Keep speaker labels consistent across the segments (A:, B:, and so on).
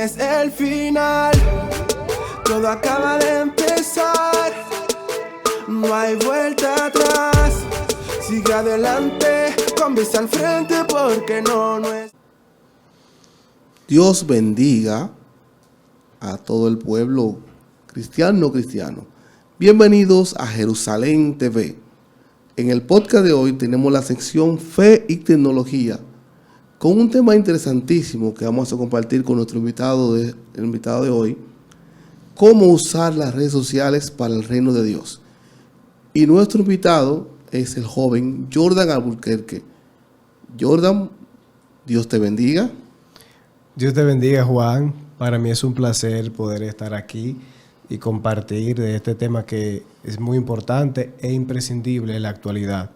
A: es el final, todo acaba de empezar, no hay vuelta atrás, sigue adelante, con vista al frente porque no es...
B: Dios bendiga a todo el pueblo cristiano. Bienvenidos a Jerusalén TV. En el podcast de hoy tenemos la sección Fe y Tecnología, con un tema interesantísimo que vamos a compartir con nuestro invitado de hoy: cómo usar las redes sociales para el reino de Dios. Y nuestro invitado es el joven Jordan Albuquerque. Jordan, Dios te bendiga.
C: Dios te bendiga, Juan. Para mí es un placer poder estar aquí y compartir de este tema que es muy importante e imprescindible en la actualidad.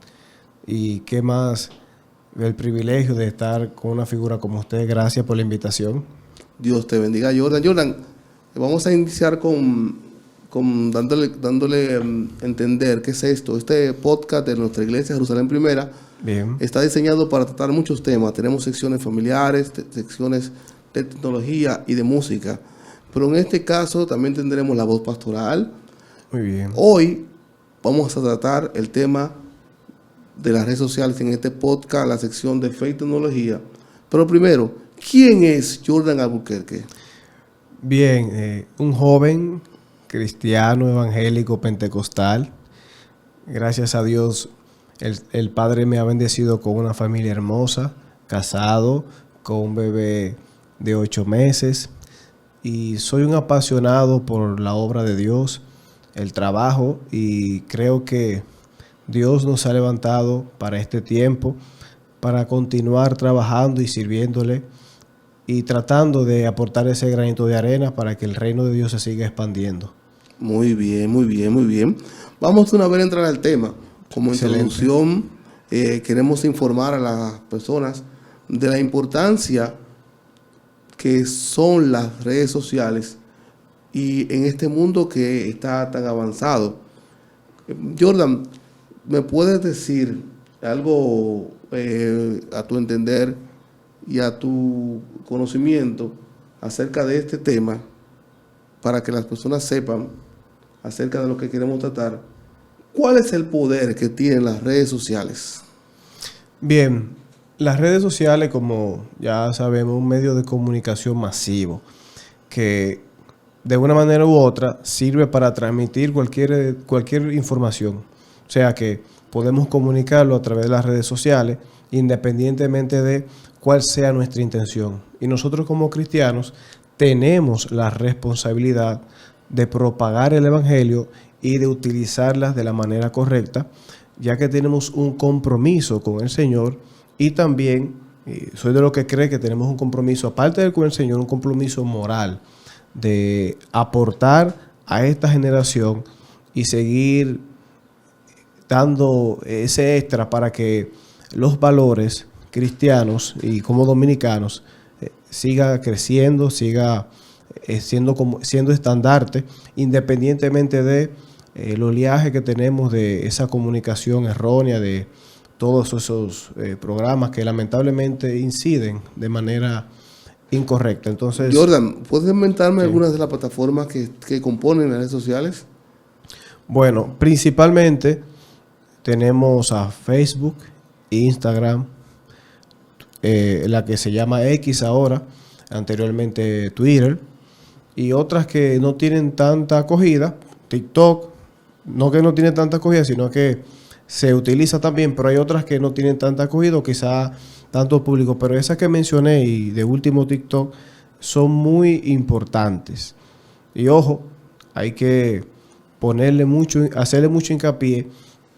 C: Y qué más el privilegio de estar con una figura como usted. Gracias por la invitación.
B: Dios te bendiga, Jordan. Jordan, vamos a iniciar con dándole entender qué es esto. Este podcast de nuestra iglesia Jerusalén Primera está diseñado para tratar muchos temas. Tenemos secciones familiares, secciones de tecnología y de música. Pero en este caso también tendremos la voz pastoral.
C: Muy bien.
B: Hoy vamos a tratar el tema de las redes sociales en este podcast, la sección de Fe y Tecnología. Pero primero, ¿quién es Jordan Albuquerque?
C: Bien, un joven cristiano, evangélico, pentecostal. Gracias a Dios, el Padre me ha bendecido con una familia hermosa, casado, con un bebé de 8 meses. Y soy un apasionado por la obra de Dios, el trabajo, y creo que Dios nos ha levantado para este tiempo, para continuar trabajando y sirviéndole y tratando de aportar ese granito de arena para que el reino de Dios se siga expandiendo.
B: Muy bien. Vamos de una vez a entrar al tema. Como introducción, queremos informar a las personas de la importancia que son las redes sociales y en este mundo que está tan avanzado. Jordan, ¿me puedes decir algo a tu entender y a tu conocimiento acerca de este tema para que las personas sepan acerca de lo que queremos tratar? ¿Cuál es el poder que tienen las redes sociales?
C: Bien, las redes sociales, como ya sabemos, un medio de comunicación masivo que de una manera u otra sirve para transmitir cualquier información. O sea que podemos comunicarlo a través de las redes sociales independientemente de cuál sea nuestra intención. Y nosotros como cristianos tenemos la responsabilidad de propagar el evangelio y de utilizarlas de la manera correcta, ya que tenemos un compromiso con el Señor. Y también soy de los que cree que tenemos un compromiso, aparte de con el Señor, un compromiso moral de aportar a esta generación y seguir dando ese extra para que los valores cristianos y como dominicanos siga creciendo, siga siendo estandarte, independientemente de el oleaje que tenemos de esa comunicación errónea, de todos esos programas que lamentablemente inciden de manera incorrecta. Entonces,
B: Jordan, ¿puedes inventarme
C: sí,
B: algunas de las plataformas que componen las redes sociales?
C: Bueno, principalmente tenemos a Facebook, Instagram, la que se llama X ahora, anteriormente Twitter, y otras que no tienen tanta acogida, TikTok, no que no tiene tanta acogida, sino que se utiliza también, pero hay otras que no tienen tanta acogida, quizá tanto público, pero esas que mencioné y de último TikTok son muy importantes. Y ojo, hay que hacerle mucho hincapié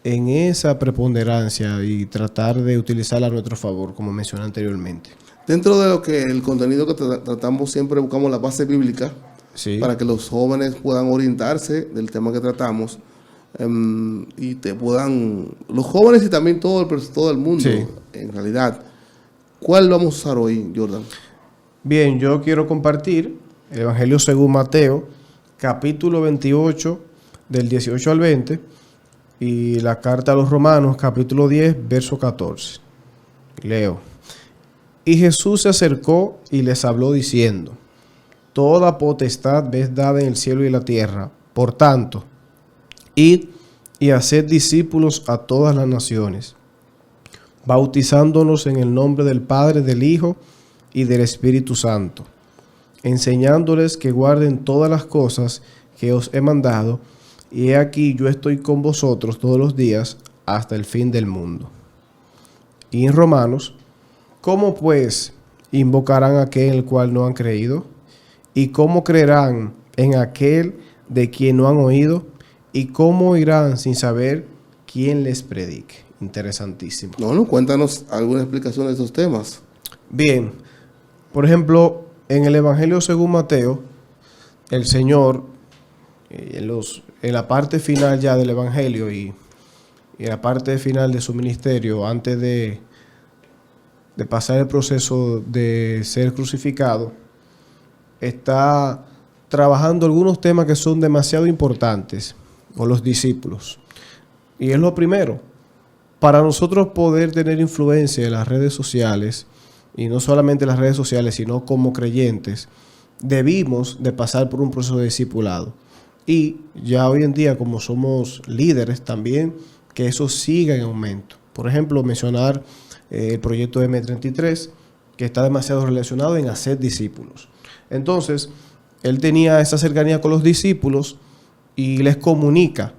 C: en esa preponderancia y tratar de utilizarla a nuestro favor, como mencioné anteriormente.
B: Dentro de lo que el contenido que tratamos, siempre buscamos la base bíblica,
C: Sí,
B: para que los jóvenes puedan orientarse del tema que tratamos. Y los jóvenes y también todo el mundo,
C: sí,
B: en realidad. ¿Cuál vamos a usar hoy, Jordan?
C: Bien, yo quiero compartir el Evangelio según Mateo, capítulo 28, del 18 al 20, y la carta a los Romanos, capítulo 10, verso 14. Leo. Y Jesús se acercó y les habló diciendo: toda potestad me es dada en el cielo y la tierra. Por tanto, id y haced discípulos a todas las naciones, bautizándonos en el nombre del Padre, del Hijo y del Espíritu Santo, enseñándoles que guarden todas las cosas que os he mandado, y he aquí yo estoy con vosotros todos los días hasta el fin del mundo. Y en Romanos, ¿cómo pues invocarán a aquel en el cual no han creído? ¿Y cómo creerán en aquel de quien no han oído? ¿Y cómo irán sin saber quién les predique? Interesantísimo.
B: No, cuéntanos alguna explicación de esos temas.
C: Bien, por ejemplo, en el Evangelio según Mateo, el Señor, en la parte final ya del Evangelio y en la parte final de su ministerio, antes de pasar el proceso de ser crucificado, está trabajando algunos temas que son demasiado importantes con los discípulos. Y es lo primero, para nosotros poder tener influencia en las redes sociales, y no solamente en las redes sociales, sino como creyentes, debimos de pasar por un proceso de discipulado. Y ya hoy en día, como somos líderes también, que eso siga en aumento. Por ejemplo, mencionar el proyecto M33, que está demasiado relacionado en hacer discípulos. Entonces, él tenía esa cercanía con los discípulos y les comunica,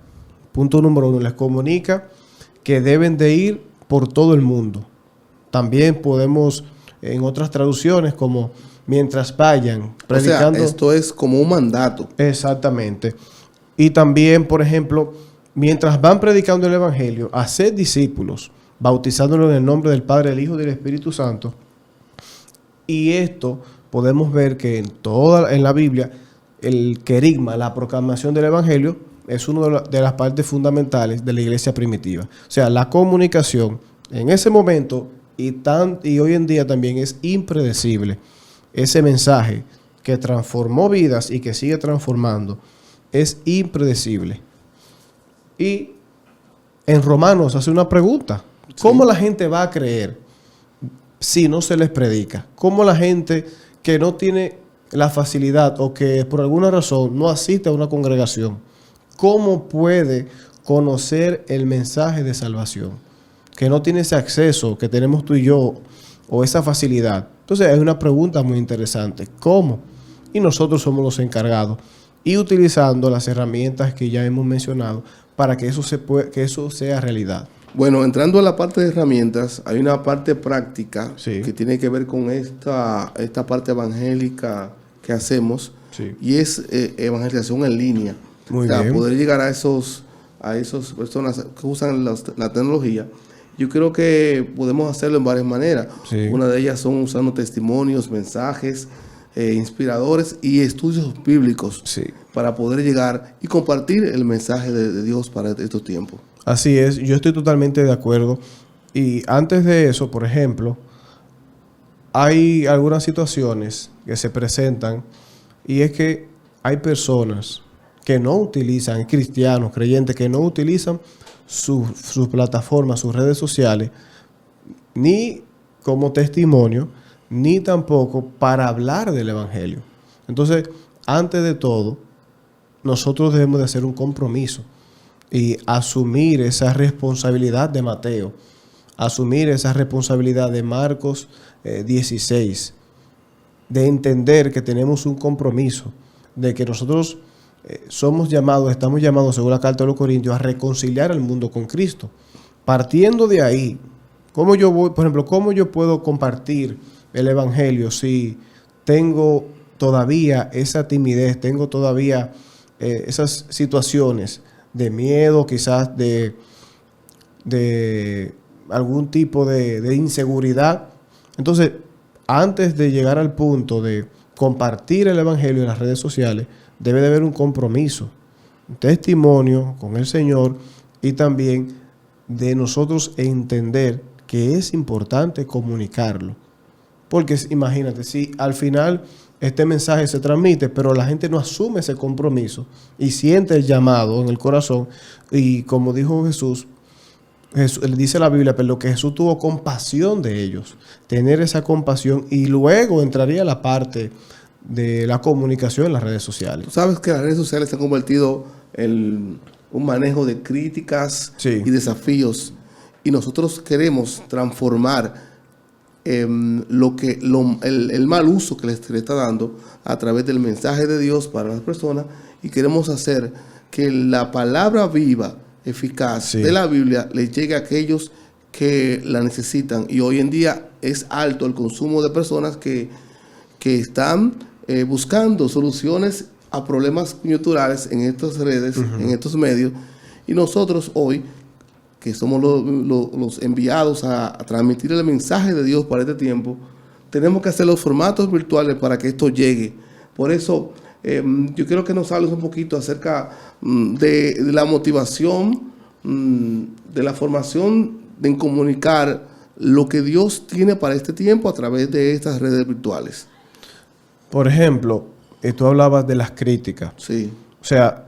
C: punto número 1, les comunica que deben de ir por todo el mundo. También podemos, en otras traducciones, como mientras vayan predicando.
B: O sea, esto es como un mandato.
C: Exactamente. Y también, por ejemplo, mientras van predicando el Evangelio, hacer discípulos, bautizándolos en el nombre del Padre, del Hijo y del Espíritu Santo. Y esto podemos ver que en la Biblia, el querigma, la proclamación del Evangelio, es una de las partes fundamentales de la iglesia primitiva. O sea, la comunicación en ese momento y hoy en día también es impredecible. Ese mensaje que transformó vidas y que sigue transformando es impredecible. Y en Romanos hace una pregunta. ¿Cómo la gente va a creer si no se les predica? ¿Cómo la gente que no tiene la facilidad o que por alguna razón no asiste a una congregación, cómo puede conocer el mensaje de salvación? Que no tiene ese acceso que tenemos tú y yo o esa facilidad. Entonces es una pregunta muy interesante. ¿Cómo? Y nosotros somos los encargados y utilizando las herramientas que ya hemos mencionado para que eso sea realidad.
B: Bueno, entrando a la parte de herramientas, hay una parte práctica
C: Sí.
B: que tiene que ver con esta parte evangélica que hacemos,
C: Sí.
B: y es evangelización en línea.
C: Muy
B: o sea,
C: bien.
B: poder llegar a esas personas que usan la tecnología. Yo creo que podemos hacerlo en varias maneras.
C: Sí.
B: Una de ellas son usando testimonios, mensajes inspiradores y estudios bíblicos
C: Sí.
B: para poder llegar y compartir el mensaje de Dios para estos tiempos.
C: Así es, yo estoy totalmente de acuerdo. Y antes de eso, por ejemplo, hay algunas situaciones que se presentan y es que hay personas que no utilizan, cristianos, creyentes, que no utilizan sus plataformas, sus redes sociales, ni como testimonio, ni tampoco para hablar del Evangelio. Entonces, antes de todo, nosotros debemos de hacer un compromiso y asumir esa responsabilidad de Mateo, asumir esa responsabilidad de Marcos 16, de entender que tenemos un compromiso, de que nosotros estamos llamados, según la carta de los Corintios, a reconciliar al mundo con Cristo. Partiendo de ahí, ¿cómo yo puedo compartir el Evangelio si tengo todavía esa timidez, tengo todavía esas situaciones de miedo, quizás de algún tipo de inseguridad? Entonces, antes de llegar al punto de compartir el Evangelio en las redes sociales, debe de haber un compromiso, un testimonio con el Señor y también de nosotros entender que es importante comunicarlo. Porque imagínate, si al final este mensaje se transmite, pero la gente no asume ese compromiso y siente el llamado en el corazón, y como dijo Jesús, dice la Biblia, pero que Jesús tuvo compasión de ellos, tener esa compasión, y luego entraría la parte de la comunicación en las redes sociales.
B: Tú sabes que las redes sociales se han convertido en un manejo de críticas y desafíos, y nosotros queremos transformar el mal uso que se le está dando a través del mensaje de Dios para las personas, y queremos hacer que la palabra viva, eficaz de la Biblia les llegue a aquellos que la necesitan. Y hoy en día es alto el consumo de personas que están buscando soluciones a problemas coyunturales en estas redes, en estos medios, y nosotros hoy, que somos los enviados a transmitir el mensaje de Dios para este tiempo, tenemos que hacer los formatos virtuales para que esto llegue. Por eso yo quiero que nos hables un poquito acerca de la motivación, de la formación en comunicar lo que Dios tiene para este tiempo a través de estas redes virtuales.
C: Por ejemplo, tú hablabas de las críticas.
B: Sí.
C: O sea,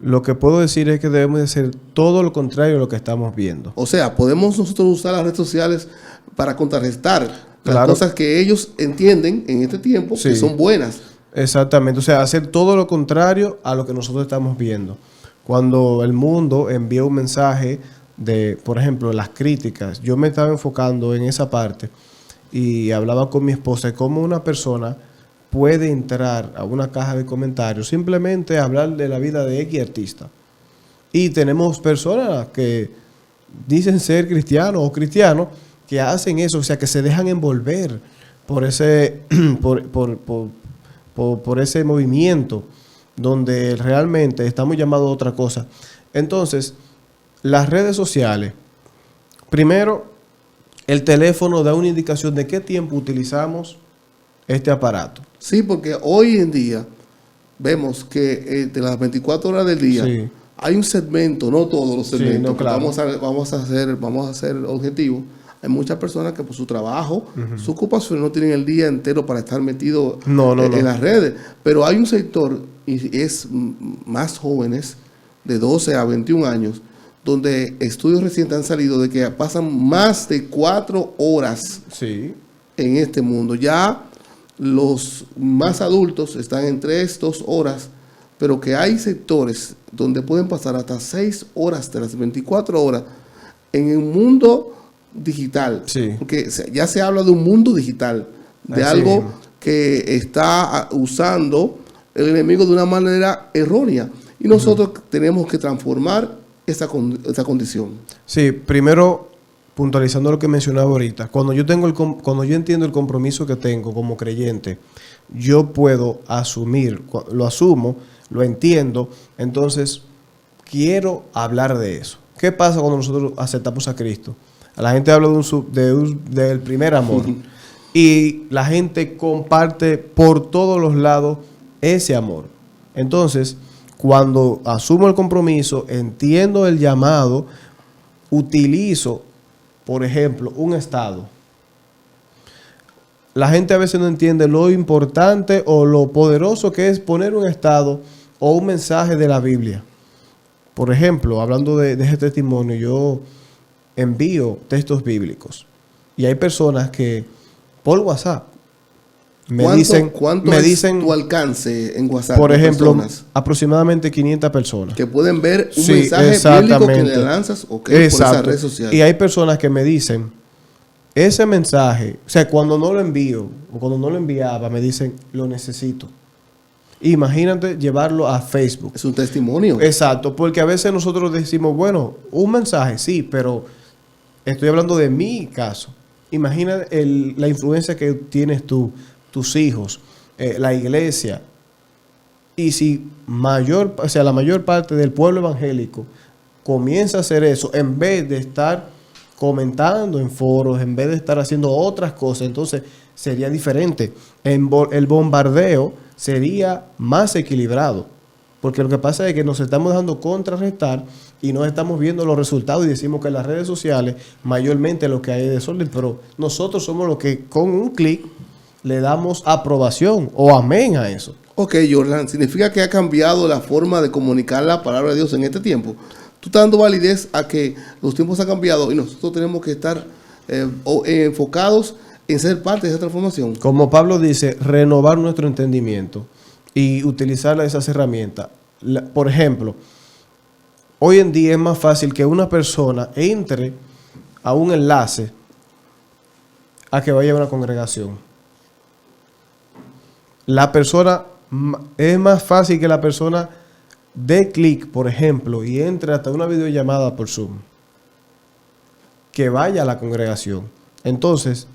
C: lo que puedo decir es que debemos de hacer todo lo contrario de lo que estamos viendo.
B: O sea, podemos nosotros usar las redes sociales para contrarrestar las cosas que ellos entienden en este tiempo que son buenas.
C: Exactamente. O sea, hacer todo lo contrario a lo que nosotros estamos viendo. Cuando el mundo envía un mensaje de, por ejemplo, las críticas, yo me estaba enfocando en esa parte y hablaba con mi esposa de cómo una persona puede entrar a una caja de comentarios simplemente hablar de la vida de X artista. Y tenemos personas que dicen ser cristianos o cristianos que hacen eso, o sea, que se dejan envolver por ese por ese movimiento donde realmente estamos llamados a otra cosa. Entonces, las redes sociales, primero, el teléfono da una indicación de qué tiempo utilizamos este aparato. Sí,
B: porque hoy en día vemos que de las 24 horas del día hay un segmento, no todos los segmentos, vamos a ser objetivos. Hay muchas personas que por su trabajo, su ocupación, no tienen el día entero para estar metidos en las redes. Pero hay un sector, y es más jóvenes, de 12 a 21 años, donde estudios recientes han salido de que pasan más de 4 horas en este mundo. Ya los más adultos están entre 2 horas, pero que hay sectores donde pueden pasar hasta 6 horas de las 24 horas en el mundo digital. Porque ya se habla de un mundo digital, de algo que está usando el enemigo de una manera errónea. Y nosotros tenemos que transformar esa condición. Sí, primero, puntualizando lo que mencionaba ahorita, cuando yo entiendo el compromiso que tengo como creyente, yo puedo asumir, lo asumo, lo entiendo, entonces quiero hablar de eso. ¿Qué pasa cuando nosotros aceptamos a Cristo? La gente habla del primer amor y la gente comparte por todos los lados ese amor. Entonces, cuando asumo el compromiso, entiendo el llamado, utilizo, por ejemplo, un estado. La gente a veces no entiende lo importante o lo poderoso que es poner un estado o un mensaje de la Biblia. Por ejemplo, hablando de ese testimonio, yo envío textos bíblicos y hay personas que por WhatsApp me dicen tu alcance en WhatsApp.
C: Por ejemplo, aproximadamente 500 personas
B: que pueden ver un mensaje bíblico que le lanzas por esa red social.
C: Y hay personas que me dicen ese mensaje, o sea, cuando no lo envío o cuando no lo enviaba, me dicen lo necesito. Imagínate llevarlo a Facebook.
B: Es un testimonio.
C: Exacto, porque a veces nosotros decimos, bueno, un mensaje, sí, pero estoy hablando de mi caso. Imagina la influencia que tienes tú, tus hijos, la iglesia. Y si la mayor parte del pueblo evangélico comienza a hacer eso, en vez de estar comentando en foros, en vez de estar haciendo otras cosas, entonces sería diferente. El bombardeo sería más equilibrado. Porque lo que pasa es que nos estamos dejando contrarrestar y no estamos viendo los resultados y decimos que en las redes sociales mayormente lo que hay es desorden, pero nosotros somos los que con un clic le damos aprobación o amén a eso.
B: Ok, Jordan, ¿significa que ha cambiado la forma de comunicar la palabra de Dios en este tiempo? Tú estás dando validez a que los tiempos han cambiado y nosotros tenemos que estar enfocados en ser parte de esa transformación.
C: Como Pablo dice, renovar nuestro entendimiento y utilizar esas herramientas. Por ejemplo, hoy en día es más fácil que una persona entre a un enlace a que vaya a una congregación. Es más fácil que la persona dé clic, por ejemplo, y entre hasta una videollamada por Zoom, que vaya a la congregación. Entonces,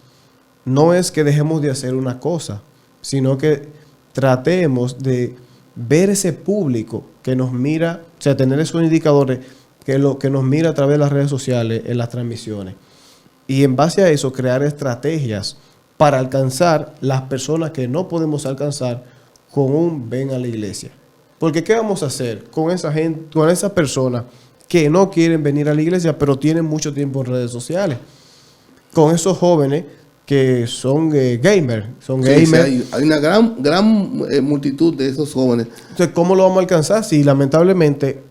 C: no es que dejemos de hacer una cosa, sino que tratemos de ver ese público que nos mira, o sea, tener esos indicadores que nos mira a través de las redes sociales, en las transmisiones. Y en base a eso, crear estrategias para alcanzar las personas que no podemos alcanzar con un ven a la iglesia. Porque ¿qué vamos a hacer con esa gente, con esas personas que no quieren venir a la iglesia, pero tienen mucho tiempo en redes sociales? Con esos jóvenes que son gamers.
B: Sí, hay una gran multitud de esos jóvenes.
C: Entonces, ¿cómo lo vamos a alcanzar si lamentablemente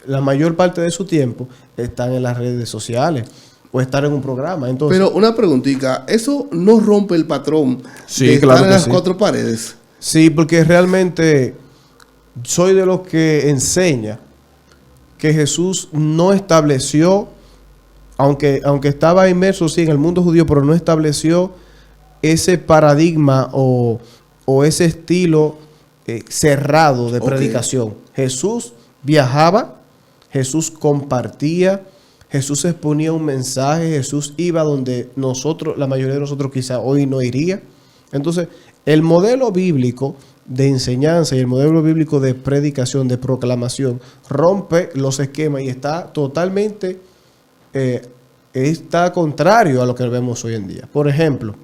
C: la mayor parte de su tiempo están en las redes sociales o estar en un programa? Entonces,
B: pero una preguntita, ¿eso no rompe el patrón
C: sí,
B: de
C: claro
B: estar en las
C: sí.
B: cuatro paredes?
C: Sí, porque realmente soy de los que enseña que Jesús no estableció, aunque estaba inmerso sí en el mundo judío, pero no estableció ese paradigma o ese estilo cerrado de predicación. Jesús viajaba, Jesús compartía, Jesús exponía un mensaje, Jesús iba donde nosotros, la mayoría de nosotros quizá hoy no iría. Entonces, el modelo bíblico de enseñanza y el modelo bíblico de predicación, de proclamación, rompe los esquemas y está totalmente, está contrario a lo que vemos hoy en día. Por ejemplo,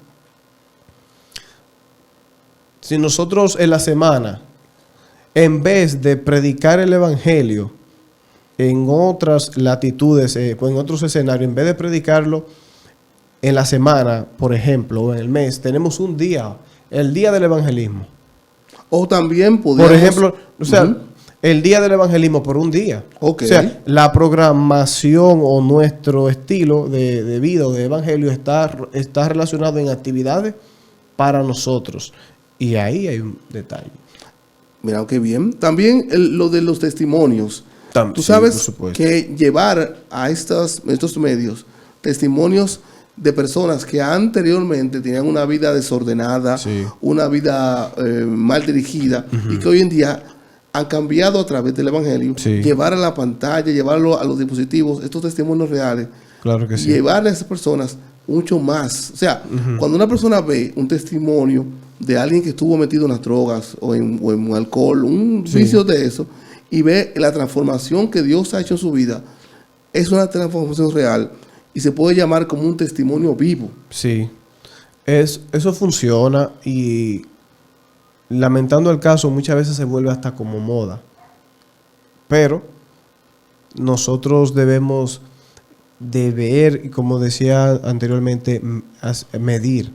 C: si nosotros en la semana, en vez de predicar el evangelio en otras latitudes, en otros escenarios, en vez de predicarlo en la semana, por ejemplo, o en el mes, tenemos un día, el día del evangelismo.
B: O también podríamos...
C: Por ejemplo, o sea, el día del evangelismo por un día.
B: Okay.
C: O sea, la programación o nuestro estilo de vida o de evangelio está relacionado en actividades para nosotros. Y ahí hay un detalle.
B: Mira, qué bien. También lo de los testimonios. Tú
C: Sí,
B: sabes que llevar a estos medios testimonios de personas que anteriormente tenían una vida desordenada, sí, una vida mal dirigida, y que hoy en día han cambiado a través del evangelio, sí, llevar a la pantalla, llevarlo a los dispositivos, estos testimonios reales,
C: claro que sí,
B: llevarle a esas personas mucho más. O sea, cuando una persona ve un testimonio de alguien que estuvo metido en las drogas o en alcohol, un vicio de eso, y ve la transformación que Dios ha hecho en su vida, es una transformación real y se puede llamar como un testimonio vivo.
C: Sí, eso funciona y lamentando el caso muchas veces se vuelve hasta como moda. Pero nosotros debemos de ver, y como decía anteriormente, medir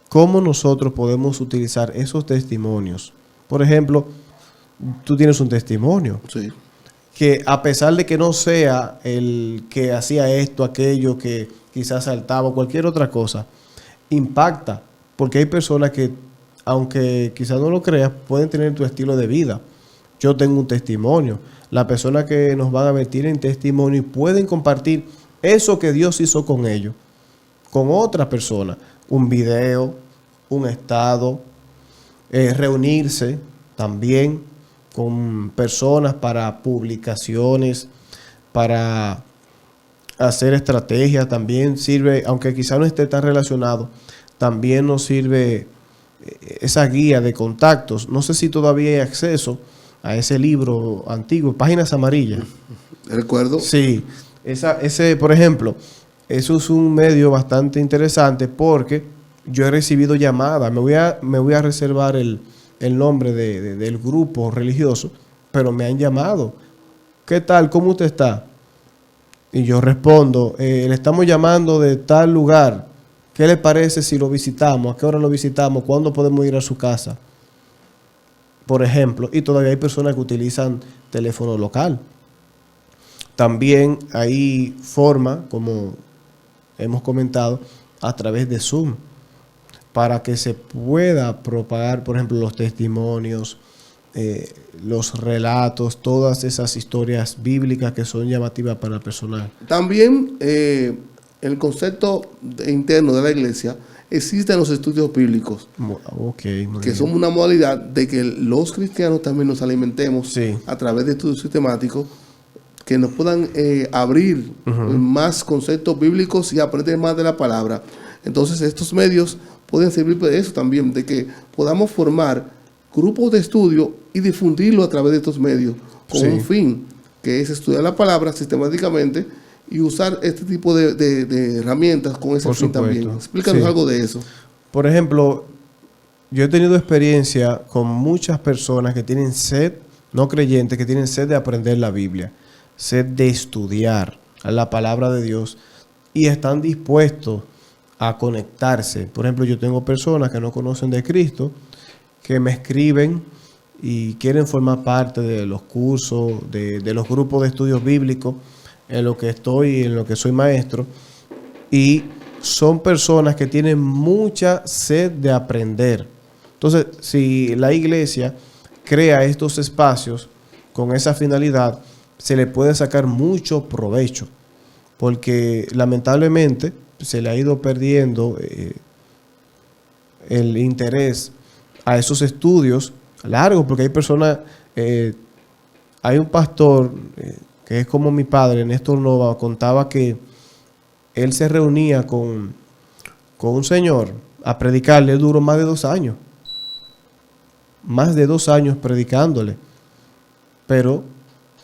C: cómo nosotros podemos utilizar esos testimonios. Por ejemplo, tú tienes un testimonio.
B: Sí.
C: Que a pesar de que no sea el que hacía esto, aquello, que quizás saltaba o cualquier otra cosa, impacta. Porque hay personas que, aunque quizás no lo creas, pueden tener tu estilo de vida. Yo tengo un testimonio. Las personas que nos van a ver tienen testimonio y pueden compartir eso que Dios hizo con ellos, con otras personas. Un video, un estado, reunirse también con personas para publicaciones, para hacer estrategias. También sirve, aunque quizá no esté tan relacionado, también nos sirve esa guía de contactos. No sé si todavía hay acceso a ese libro antiguo, Páginas Amarillas.
B: ¿Recuerdo?
C: Sí, ese, por ejemplo, eso es un medio bastante interesante porque yo he recibido llamadas. Me voy a reservar el nombre del grupo religioso, pero me han llamado. ¿Qué tal? ¿Cómo usted está? Y yo respondo, le estamos llamando de tal lugar. ¿Qué le parece si lo visitamos? ¿A qué hora lo visitamos? ¿Cuándo podemos ir a su casa? Por ejemplo, y todavía hay personas que utilizan teléfono local. También hay forma, como hemos comentado, a través de Zoom para que se pueda propagar, por ejemplo, los testimonios, los relatos, todas esas historias bíblicas que son llamativas para el personal.
B: También el concepto interno de la iglesia, existen los estudios bíblicos,
C: Okay,
B: que son una modalidad de que los cristianos también nos alimentemos
C: sí,
B: a través de estudios sistemáticos que nos puedan abrir más conceptos bíblicos y aprender más de la palabra. Entonces estos medios pueden servir para eso también, de que podamos formar grupos de estudio y difundirlo a través de estos medios con
C: sí,
B: un fin, que es estudiar la palabra sistemáticamente y usar este tipo de herramientas con ese
C: por
B: fin
C: supuesto.
B: también. Explícanos
C: Sí.
B: algo de eso.
C: Por ejemplo, yo he tenido experiencia con muchas personas que tienen sed, no creyentes, que tienen sed de aprender la Biblia, sed de estudiar la palabra de Dios y están dispuestos a conectarse. Por ejemplo, yo tengo personas que no conocen de Cristo, que me escriben y quieren formar parte de los cursos, de los grupos de estudios bíblicos, en lo que estoy, en lo que soy maestro, y son personas que tienen mucha sed de aprender. Entonces, si la iglesia crea estos espacios con esa finalidad, se le puede sacar mucho provecho, porque lamentablemente se le ha ido perdiendo el interés a esos estudios largos, porque hay personas, hay un pastor que es como mi padre, Néstor Nova, contaba que él se reunía con un señor a predicarle. Él duró más de 2 años. Más de 2 años predicándole. Pero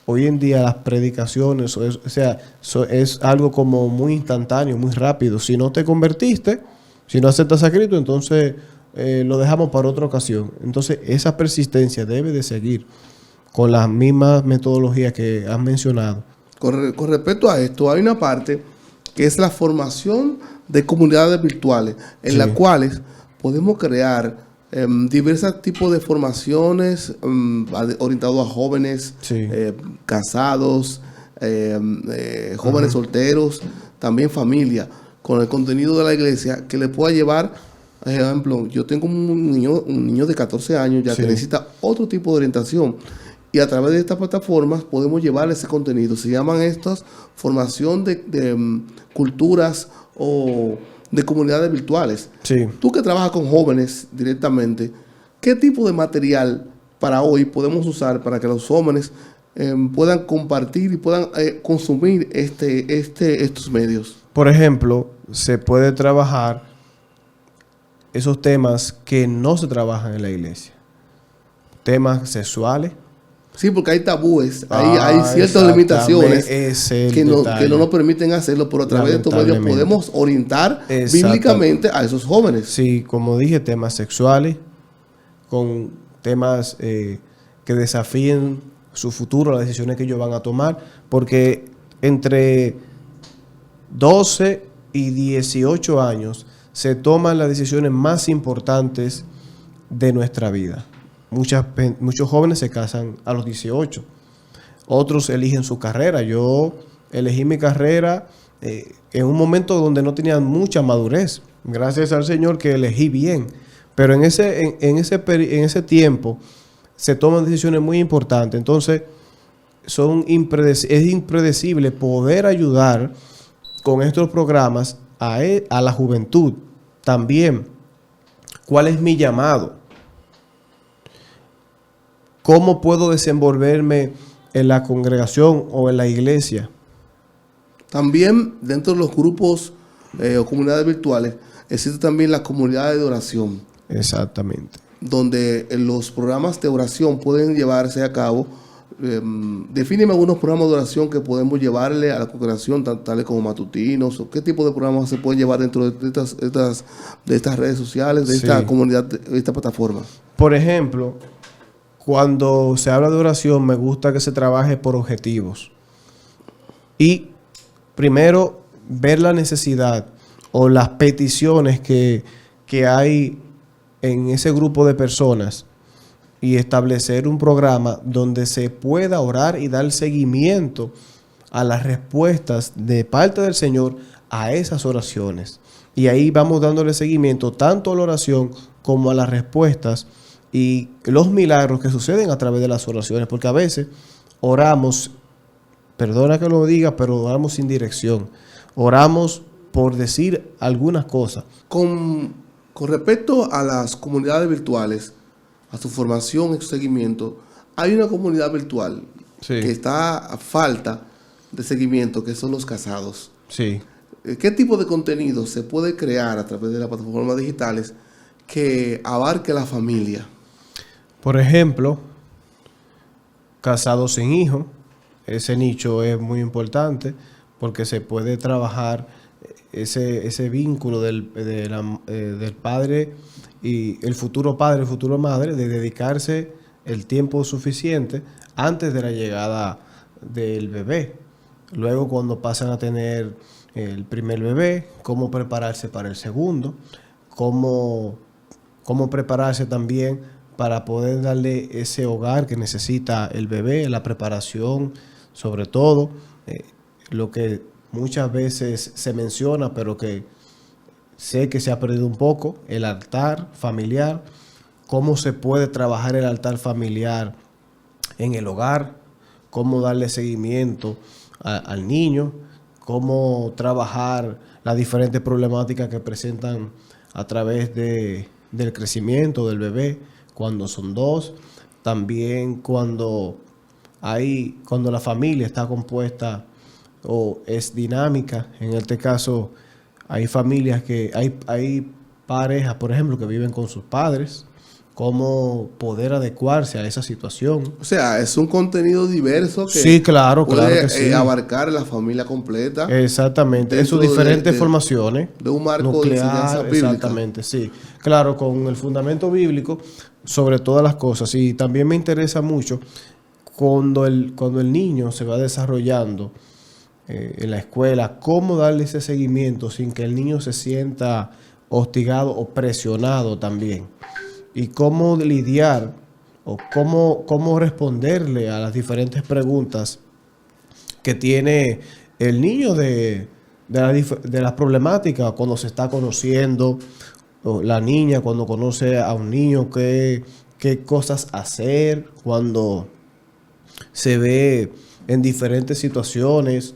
C: hoy en día las predicaciones, es algo como muy instantáneo, muy rápido. Si no te convertiste, si no aceptas a Cristo, entonces lo dejamos para otra ocasión. Entonces esa persistencia debe de seguir con las mismas metodologías que has mencionado.
B: Con respecto a esto, hay una parte que es la formación de comunidades virtuales, en
C: Sí.
B: las cuales podemos crear diversos tipos de formaciones orientados a jóvenes,
C: Sí.
B: casados, jóvenes solteros, también familia, con el contenido de la iglesia que le pueda llevar. Por ejemplo, yo tengo un niño de 14 años ya
C: Sí.
B: que necesita otro tipo de orientación. Y a través de estas plataformas podemos llevar ese contenido. Se llaman estas formación de culturas o de comunidades virtuales.
C: Sí.
B: Tú que trabajas con jóvenes directamente, ¿qué tipo de material para hoy podemos usar para que los jóvenes puedan compartir y puedan consumir estos medios?
C: Por ejemplo, se puede trabajar esos temas que no se trabajan en la iglesia. Temas sexuales.
B: Sí, porque hay tabúes, hay ciertas limitaciones que no nos permiten hacerlo, pero a través de estos medios podemos orientar bíblicamente a esos jóvenes.
C: Sí, como dije, temas sexuales, con temas que desafíen su futuro, las decisiones que ellos van a tomar, porque entre 12 y 18 años se toman las decisiones más importantes de nuestra vida. Muchos jóvenes se casan a los 18. Otros eligen su carrera. Yo elegí mi carrera en un momento donde no tenía mucha madurez. Gracias al Señor que elegí bien. Pero en ese tiempo se toman decisiones muy importantes. Entonces, es impredecible poder ayudar con estos programas a la juventud. También, ¿cuál es mi llamado? ¿Cómo puedo desenvolverme en la congregación o en la iglesia?
B: También dentro de los grupos o comunidades virtuales existe también la comunidad de oración.
C: Exactamente.
B: Donde los programas de oración pueden llevarse a cabo. Defíneme algunos programas de oración que podemos llevarle a la congregación, tales como matutinos, o qué tipo de programas se pueden llevar dentro de estas redes sociales, de esta comunidad, de esta plataforma.
C: Por ejemplo, cuando se habla de oración, me gusta que se trabaje por objetivos. Y primero, ver la necesidad o las peticiones que hay en ese grupo de personas y establecer un programa donde se pueda orar y dar seguimiento a las respuestas de parte del Señor a esas oraciones. Y ahí vamos dándole seguimiento tanto a la oración como a las respuestas y los milagros que suceden a través de las oraciones. Porque a veces oramos, perdona que lo diga, pero oramos sin dirección. Oramos por decir algunas cosas.
B: Con respecto a las comunidades virtuales, a su formación y su seguimiento, hay una comunidad virtual que está a falta de seguimiento, que son los casados.
C: Sí.
B: ¿Qué tipo de contenido se puede crear a través de las plataformas digitales que abarque la familia?
C: Por ejemplo, casados sin hijos. Ese nicho es muy importante porque se puede trabajar ese vínculo del padre y el futuro padre, futuro madre, de dedicarse el tiempo suficiente antes de la llegada del bebé. Luego, cuando pasan a tener el primer bebé, cómo prepararse para el segundo, cómo prepararse también para poder darle ese hogar que necesita el bebé, la preparación, sobre todo, lo que muchas veces se menciona, pero que sé que se ha perdido un poco, el altar familiar, cómo se puede trabajar el altar familiar en el hogar, cómo darle seguimiento al niño, cómo trabajar las diferentes problemáticas que presentan a través del crecimiento del bebé, cuando son dos, también cuando la familia está compuesta o es dinámica. En este caso, hay familias hay parejas, por ejemplo, que viven con sus padres, cómo poder adecuarse a esa situación.
B: O sea, es un contenido diverso que
C: sí, claro que sí.
B: Abarcar la familia completa.
C: Exactamente, en sus diferentes formaciones.
B: De un marco
C: nuclear,
B: de enseñanza bíblica.
C: Exactamente, sí. Claro, con el fundamento bíblico sobre todas las cosas. Y también me interesa mucho cuando el niño se va desarrollando en la escuela, cómo darle ese seguimiento sin que el niño se sienta hostigado o presionado también. Y cómo lidiar o cómo responderle a las diferentes preguntas que tiene el niño de las problemáticas cuando se está conociendo, o la niña cuando conoce a un niño, qué cosas hacer cuando se ve en diferentes situaciones,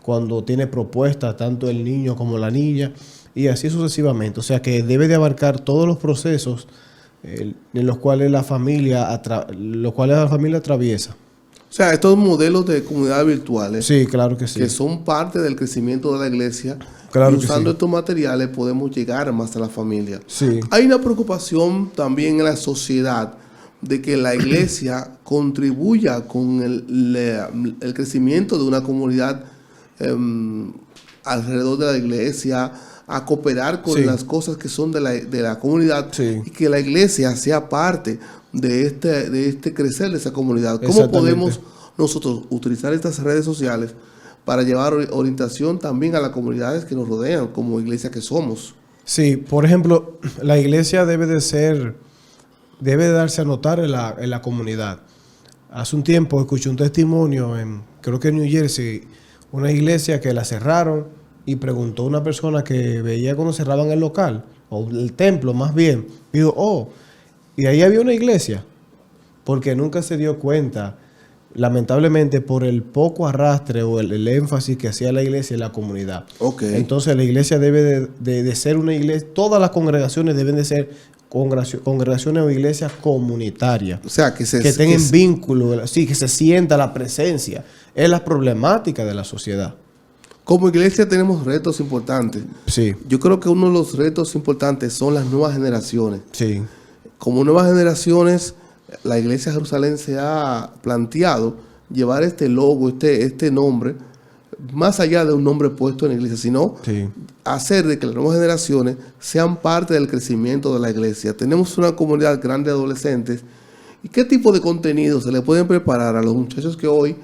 C: cuando tiene propuestas tanto el niño como la niña, y así sucesivamente. O sea que debe de abarcar todos los procesos en los cuales la familia atraviesa.
B: O sea, estos modelos de comunidades virtuales,
C: sí, claro que sí,
B: que son parte del crecimiento de la iglesia,
C: claro,
B: y usando
C: sí,
B: estos materiales podemos llegar más a la familia.
C: Sí.
B: Hay una preocupación también en la sociedad de que la iglesia contribuya con el crecimiento de una comunidad alrededor de la iglesia, a cooperar con las cosas que son de la comunidad, y que la iglesia sea parte de este crecer de esa comunidad. ¿Cómo podemos nosotros utilizar estas redes sociales para llevar orientación también a las comunidades que nos rodean como iglesia que somos?
C: Sí, por ejemplo, la iglesia debe de darse a notar en la comunidad. Hace un tiempo escuché un testimonio creo que en New Jersey, una iglesia que la cerraron, y preguntó a una persona que veía cuando cerraban el local, o el templo más bien, y dijo, y ahí había una iglesia, porque nunca se dio cuenta, lamentablemente, por el poco arrastre o el énfasis que hacía la iglesia en la comunidad.
B: Okay.
C: Entonces la iglesia debe de ser una iglesia, todas las congregaciones deben de ser congregaciones o iglesias comunitarias.
B: O sea, que
C: tengan vínculo, que se sienta la presencia, es la problemática de la sociedad.
B: Como iglesia tenemos retos importantes.
C: Sí.
B: Yo creo que uno de los retos importantes son las nuevas generaciones.
C: Sí.
B: Como nuevas generaciones, la iglesia de Jerusalén se ha planteado llevar este logo, este nombre, más allá de un nombre puesto en la iglesia, sino hacer de que las nuevas generaciones sean parte del crecimiento de la iglesia. Tenemos una comunidad grande de adolescentes. ¿Y qué tipo de contenido se le pueden preparar a los muchachos que hoy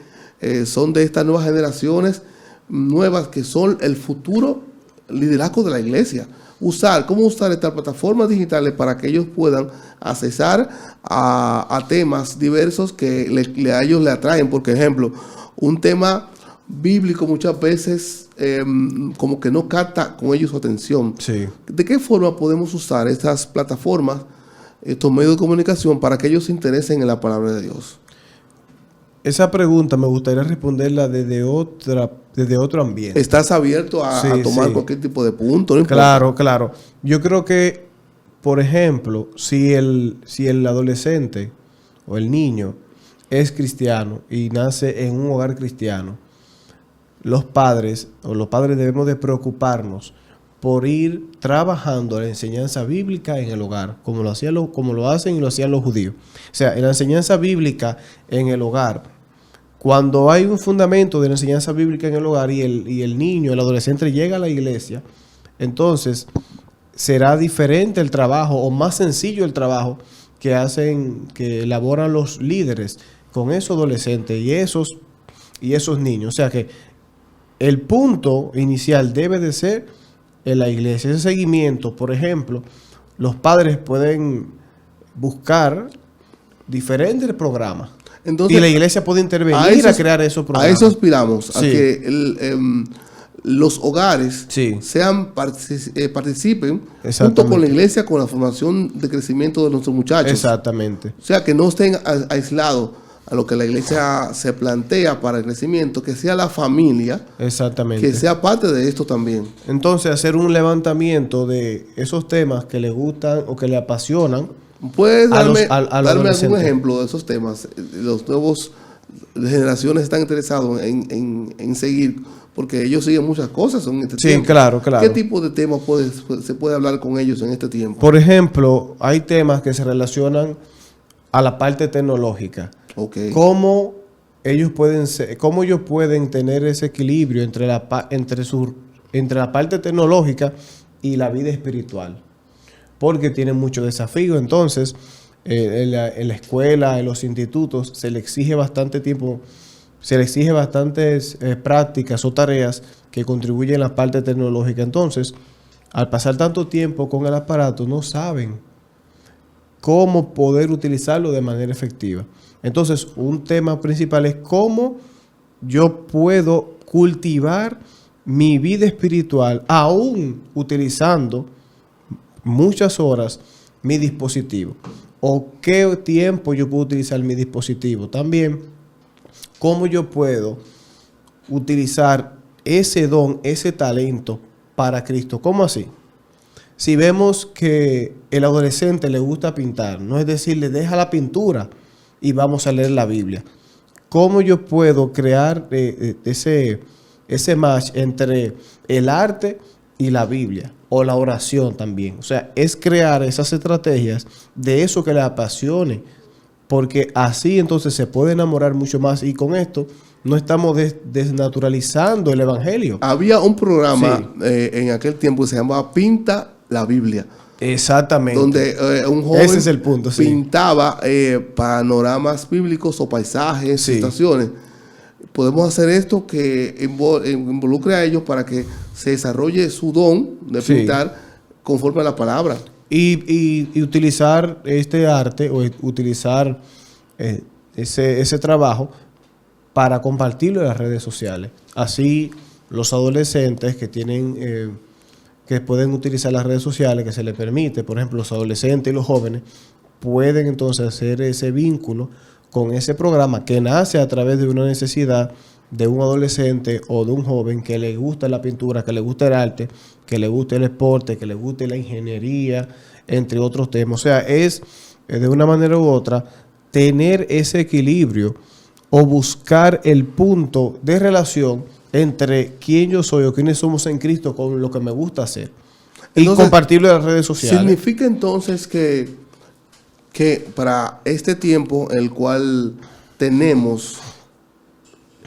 B: son de estas nuevas generaciones nuevas, que son el futuro liderazgo de la iglesia? Cómo usar estas plataformas digitales para que ellos puedan accesar a temas diversos que a ellos le atraen. Por ejemplo, un tema bíblico muchas veces como que no capta con ellos su atención.
C: Sí.
B: ¿De qué forma podemos usar estas plataformas, estos medios de comunicación, para que ellos se interesen en la palabra de Dios?
C: Esa pregunta me gustaría responderla desde otro ambiente.
B: ¿Estás abierto a tomar cualquier tipo de punto? ¿No?
C: Claro, claro. Yo creo que, por ejemplo, si el adolescente o el niño es cristiano y nace en un hogar cristiano, los padres debemos de preocuparnos por ir trabajando la enseñanza bíblica en el hogar, como lo hacen y lo hacían los judíos. O sea, en la enseñanza bíblica en el hogar, cuando hay un fundamento de la enseñanza bíblica en el hogar y el niño, el adolescente llega a la iglesia, entonces será diferente el trabajo o más sencillo el trabajo que elaboran los líderes con esos adolescentes y esos niños. O sea que el punto inicial debe de ser en la iglesia. Ese seguimiento, por ejemplo, los padres pueden buscar diferentes programas. Entonces, y la iglesia puede intervenir a crear esos programas.
B: A eso aspiramos, a que los hogares participen junto con la iglesia con la formación de crecimiento de nuestros muchachos.
C: Exactamente.
B: O sea, que no estén aislados a lo que la iglesia se plantea para el crecimiento, que sea la familia,
C: exactamente,
B: que sea parte de esto también.
C: Entonces, hacer un levantamiento de esos temas que le gustan o que le apasionan.
B: ¿Puedes darme algún ejemplo de esos temas? Los nuevos generaciones están interesados en seguir, porque ellos siguen muchas cosas en este tiempo.
C: Sí, claro.
B: ¿Qué tipo de temas se puede hablar con ellos en este tiempo?
C: Por ejemplo, hay temas que se relacionan a la parte tecnológica.
B: Okay.
C: ¿Cómo ellos pueden tener ese equilibrio entre la parte tecnológica y la vida espiritual? Porque tienen muchos desafíos. Entonces, en la escuela, en los institutos, se le exige bastante tiempo, se le exige bastantes prácticas o tareas que contribuyen a la parte tecnológica. Entonces, al pasar tanto tiempo con el aparato, no saben cómo poder utilizarlo de manera efectiva. Entonces, un tema principal es cómo yo puedo cultivar mi vida espiritual aún utilizando muchas horas mi dispositivo. O qué tiempo yo puedo utilizar mi dispositivo. También, cómo yo puedo utilizar ese don, ese talento para Cristo. ¿Cómo así? Si vemos que el adolescente le gusta pintar, no es decirle, deja la pintura y vamos a leer la Biblia. ¿Cómo yo puedo crear ese match entre el arte y la Biblia? O la oración también. O sea, es crear esas estrategias de eso que le apasione. Porque así entonces se puede enamorar mucho más. Y con esto no estamos desnaturalizando el evangelio.
B: Había un programa en aquel tiempo que se llamaba Pinta la Biblia.
C: Exactamente.
B: Donde un joven
C: ese es el punto,
B: pintaba panoramas bíblicos o paisajes, situaciones. Podemos hacer esto que involucre a ellos para que se desarrolle su don de pintar conforme a la palabra.
C: Y utilizar este arte o utilizar ese trabajo para compartirlo en las redes sociales. Así los adolescentes que pueden utilizar las redes sociales, que se les permite, por ejemplo, los adolescentes y los jóvenes, pueden entonces hacer ese vínculo con ese programa que nace a través de una necesidad de un adolescente o de un joven que le gusta la pintura, que le gusta el arte, que le gusta el deporte, que le guste la ingeniería, entre otros temas. O sea, es de una manera u otra tener ese equilibrio o buscar el punto de relación entre quién yo soy o quiénes somos en Cristo con lo que me gusta hacer. Entonces, y compartirlo en las redes sociales.
B: ¿Significa entonces que para este tiempo en el cual tenemos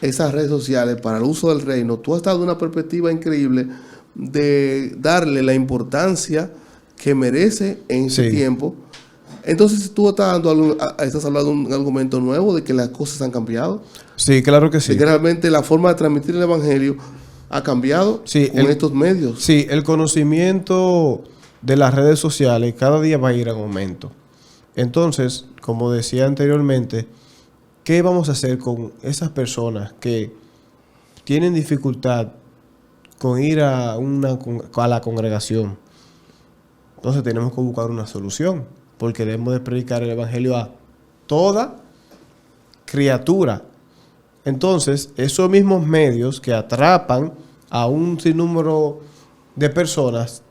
B: esas redes sociales para el uso del reino, tú has dado una perspectiva increíble de darle la importancia que merece en ese tiempo? Entonces, ¿tú estás hablando de un argumento nuevo de que las cosas han cambiado?
C: Sí, claro que sí.
B: De que realmente la forma de transmitir el evangelio ha cambiado con estos medios.
C: Sí, el conocimiento de las redes sociales cada día va a ir en aumento. Entonces, como decía anteriormente, ¿qué vamos a hacer con esas personas que tienen dificultad con ir a la congregación. Entonces tenemos que buscar una solución, porque debemos de predicar el evangelio a toda criatura. Entonces, esos mismos medios que atrapan a un sinnúmero de personas,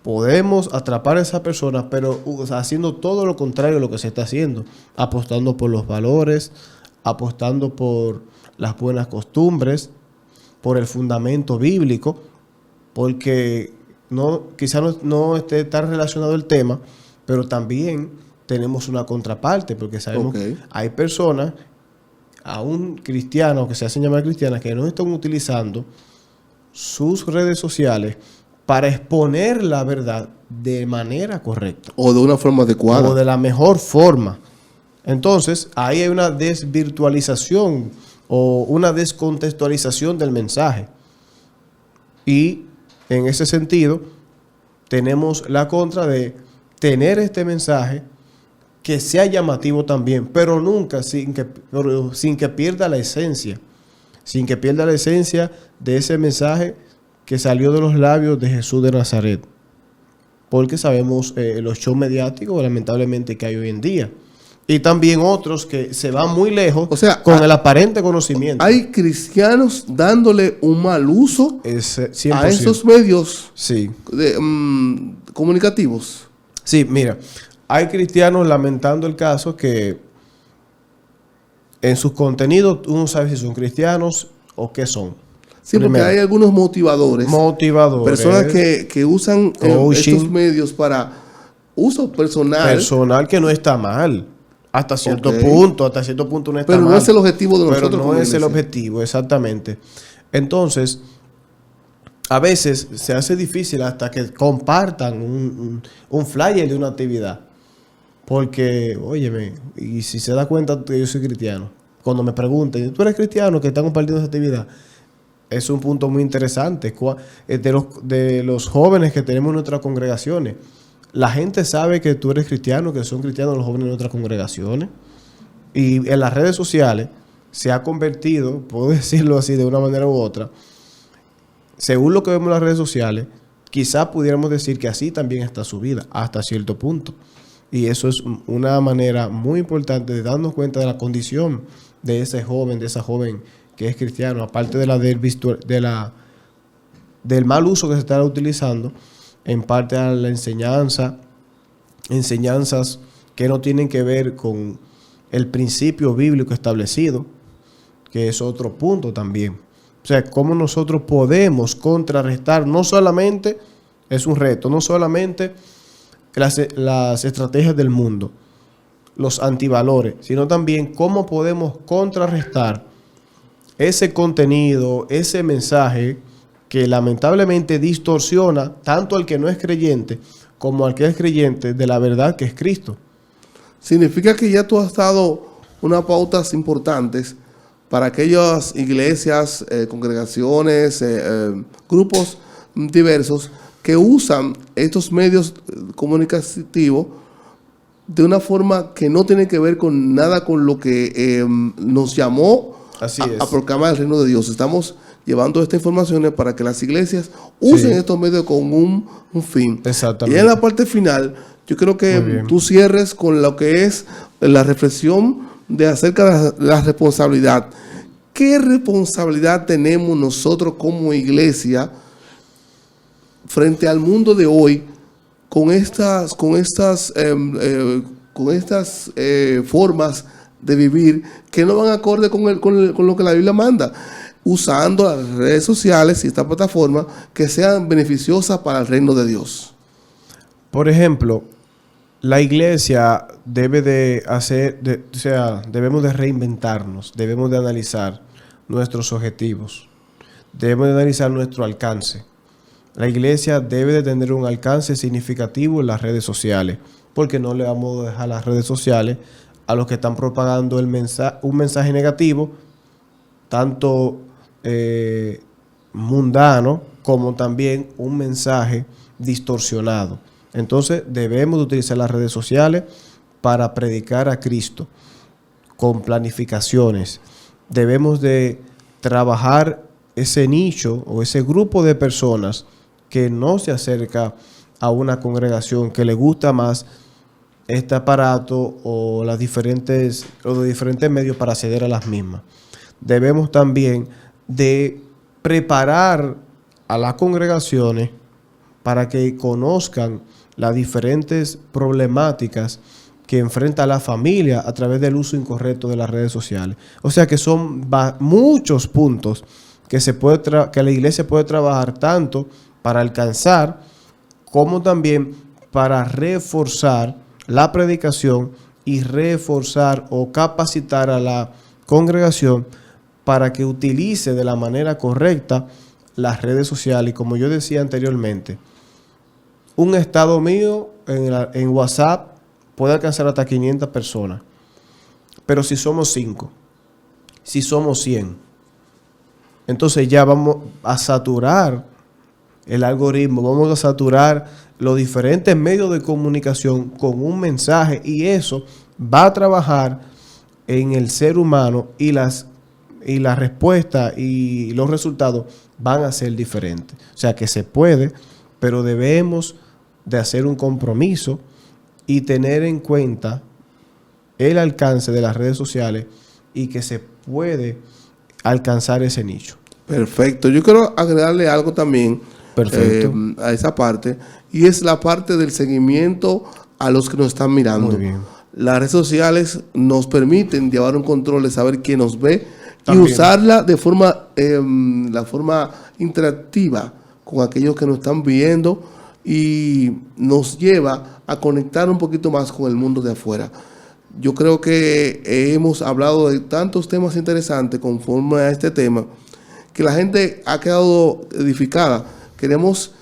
C: podemos atrapar a esas personas, pero haciendo todo lo contrario a lo que se está haciendo, apostando por los valores, apostando por las buenas costumbres, por el fundamento bíblico, porque quizás no esté tan relacionado el tema, pero también tenemos una contraparte, porque sabemos que hay personas, aún cristianos, que se hacen llamar cristianas, que no están utilizando sus redes sociales para exponer la verdad de manera correcta.
B: O de una forma adecuada.
C: O de la mejor forma. Entonces, ahí hay una desvirtualización o una descontextualización del mensaje. Y en ese sentido, tenemos la contra de tener este mensaje que sea llamativo también, pero nunca sin que pierda la esencia. Sin que pierda la esencia de ese mensaje que salió de los labios de Jesús de Nazaret. Porque sabemos los shows mediáticos, lamentablemente, que hay hoy en día. Y también otros que se van muy lejos, o sea, con el aparente conocimiento.
B: Hay cristianos dándole un mal uso a esos medios comunicativos.
C: Sí, mira, hay cristianos lamentando el caso que en sus contenidos uno sabe si son cristianos o qué son.
B: Sí, porque hay algunos motivadores. Personas que usan estos medios para uso personal.
C: Personal que no está mal. Hasta cierto punto no está mal.
B: Pero no es el objetivo de nosotros.
C: Pero no es el objetivo, exactamente. Entonces, a veces se hace difícil hasta que compartan un flyer de una actividad. Porque, óyeme, y si se da cuenta que yo soy cristiano, cuando me pregunten, ¿tú eres cristiano que está compartiendo esa actividad? Es un punto muy interesante de los jóvenes que tenemos en nuestras congregaciones. La gente sabe que tú eres cristiano, que son cristianos los jóvenes de nuestras congregaciones. Y en las redes sociales se ha convertido, puedo decirlo así de una manera u otra, según lo que vemos en las redes sociales, quizás pudiéramos decir que así también está su vida, hasta cierto punto. Y eso es una manera muy importante de darnos cuenta de la condición de ese joven, de esa joven que es cristiano, aparte de del mal uso que se está utilizando, en parte a la enseñanzas que no tienen que ver con el principio bíblico establecido, que es otro punto también. O sea, cómo nosotros podemos contrarrestar, no solamente es un reto, no solamente las estrategias del mundo, los antivalores, sino también cómo podemos contrarrestar ese contenido, ese mensaje que lamentablemente distorsiona tanto al que no es creyente como al que es creyente de la verdad que es Cristo.
B: Significa que ya tú has dado unas pautas importantes para aquellas iglesias, congregaciones, grupos diversos que usan estos medios comunicativos de una forma que no tiene que ver con nada con lo que nos llamó a proclamar el reino de Dios. Estamos llevando estas informaciones para que las iglesias usen estos medios con un fin.
C: Exactamente.
B: Y en la parte final, yo creo que tú cierres con lo que es la reflexión acerca de la responsabilidad. ¿Qué responsabilidad tenemos nosotros como iglesia frente al mundo de hoy con estas formas de vivir que no van acorde con lo que la Biblia manda, usando las redes sociales y esta plataforma que sean beneficiosas para el reino de Dios?
C: Por ejemplo, la iglesia debemos de reinventarnos, debemos de analizar nuestros objetivos, debemos de analizar nuestro alcance. La iglesia debe de tener un alcance significativo en las redes sociales, porque no le vamos a dejar las redes sociales a los que están propagando un mensaje negativo, tanto mundano como también un mensaje distorsionado. Entonces debemos de utilizar las redes sociales para predicar a Cristo con planificaciones. Debemos de trabajar ese nicho o ese grupo de personas que no se acerca a una congregación, que le gusta más este aparato o los diferentes medios para acceder a las mismas. Debemos también de preparar a las congregaciones para que conozcan las diferentes problemáticas que enfrenta la familia a través del uso incorrecto de las redes sociales. O sea que son muchos puntos que que la iglesia puede trabajar tanto para alcanzar como también para reforzar la predicación y reforzar o capacitar a la congregación para que utilice de la manera correcta las redes sociales. Y como yo decía anteriormente, un estado mío en WhatsApp puede alcanzar hasta 500 personas. Pero si somos 5, si somos 100, entonces ya vamos a saturar el algoritmo, vamos a saturar los diferentes medios de comunicación con un mensaje, y eso va a trabajar en el ser humano, y la respuesta y los resultados van a ser diferentes. O sea que se puede, pero debemos de hacer un compromiso y tener en cuenta el alcance de las redes sociales y que se puede alcanzar ese nicho.
B: Perfecto. Yo quiero agregarle algo también a esa parte, y es la parte del seguimiento a los que nos están mirando.
C: Muy bien.
B: Las redes sociales nos permiten llevar un control de saber quién nos ve
C: También.
B: y usarla de forma interactiva con aquellos que nos están viendo, y nos lleva a conectar un poquito más con el mundo de afuera. Yo creo que hemos hablado de tantos temas interesantes conforme a este tema, que la gente ha quedado edificada. Queremos,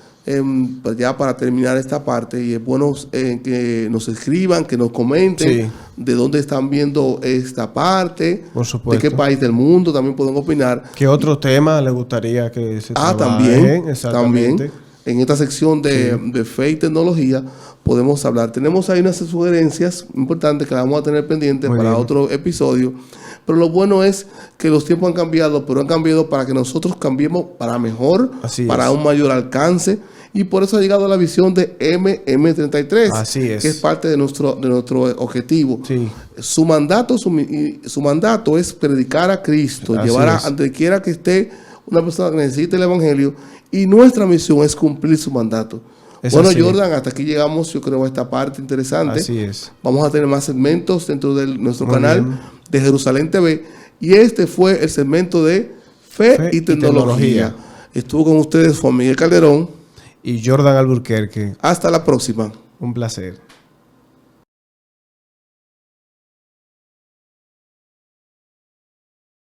B: pues ya para terminar esta parte, y es bueno que nos escriban, que nos comenten de dónde están viendo esta parte,
C: por supuesto,
B: de qué país del mundo, también pueden opinar.
C: ¿Qué otro tema les gustaría que se trabaje?
B: También,
C: Exactamente.
B: también. En esta sección de fe y tecnología podemos hablar. Tenemos ahí unas sugerencias importantes que las vamos a tener pendientes para otro episodio. Pero lo bueno es que los tiempos han cambiado, pero han cambiado para que nosotros cambiemos para mejor, para un mayor alcance. Y por eso ha llegado la visión de MM33,
C: Así es,
B: que es parte de nuestro objetivo.
C: Sí.
B: Su mandato es predicar a Cristo,
C: Así
B: llevar
C: es.
B: a donde quiera que esté una persona que necesite el evangelio, y nuestra misión es cumplir su mandato. Bueno,
C: así.
B: Jordan, hasta aquí llegamos, yo creo, a esta parte interesante.
C: Así es.
B: Vamos a tener más segmentos dentro de nuestro
C: Muy
B: canal
C: bien.
B: de Jerusalén TV, y este fue el segmento de Fe y Tecnología. Estuvo con ustedes Juan Miguel Calderón
C: Y Jordan Alburquerque.
B: Hasta la próxima.
C: Un placer.